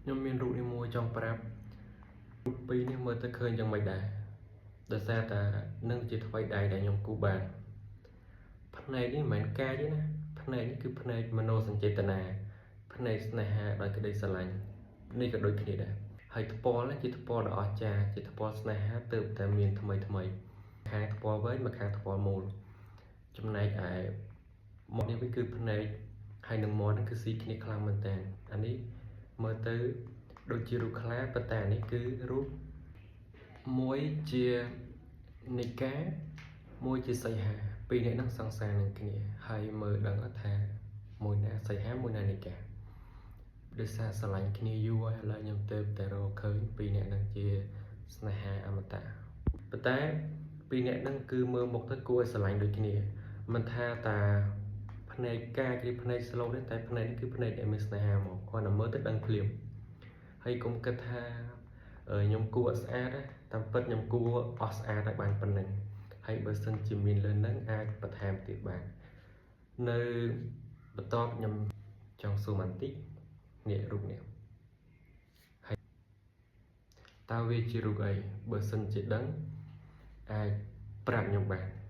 ខ្ញុំមានរូបនេះមួយចង់ប្រាប់រូបពីរនេះមើលទៅឃើញយ៉ាងម៉េចដែរដោយសារតែនឹងជាថ្មីដៃដែលខ្ញុំគូបានផ្នែកនេះមិនមែនកាយទេណាផ្នែកនេះគឺផ្នែកមโนសញ្ចេតនាផ្នែកស្នេហាដោយក្តីស្រឡាញ់នេះក៏ដូចគ្នាដែរហើយថ្ពាល់នេះជាថ្ពាល់ដ៏អស្ចារ្យជាថ្ពាល់ស្នេហាទើបតែមានថ្មីខាងថ្ពាល់វែងមកខាងថ្ពាល់មូលចំណែកឯមកនេះវាគឺផ្នែកហើយនឹងមាត់នេះគឺស៊ីគ្នាខ្លាំងមែនតើអានេះមើលទៅដូចជារូបខ្លាប៉ុន្តែនេះគឺរូបមួយជានិកាមួយជាសីហាពីរនាក់នឹងសង្សារនឹងគ្នាហើយមើលដឹងថាមួយណាសីហាមួយណានិកាដោយសារស្រឡាញ់គ្នាយូរហើយឥឡូវខ្ញុំទៅតែរកឃើញពីរនាក់នឹងជាស្នេហាអមតៈប៉ុន្តែពីរនាក់នឹងគឺមើលមុខទៅគួរឲ្យស្រឡាញ់ដូចគ្នាមិនថាតាផ្នែកកាយឬផ្នែកស្លូតទេតែផ្នែកនេះគឺផ្នែកដែលមានស្នេហាមកគាត់តែមើលទៅដឹងភ្លាមហើយកុំគិតថាខ្ញុំគួរអត់ស្អាតទេតាមពិតខ្ញុំគួរអស់ស្អាតហើយបានប៉ុណ្្នឹងហើយបើសិនជាមានលើនឹងអាចបន្ថែមទៀតបាននៅបន្ទាប់ខ្ញុំចង់សួរបន្តិចនេះរូបនេះហើយតើវាជារូបអីបើសិនជាដឹងអាចប្រាប់ខ្ញុំបាន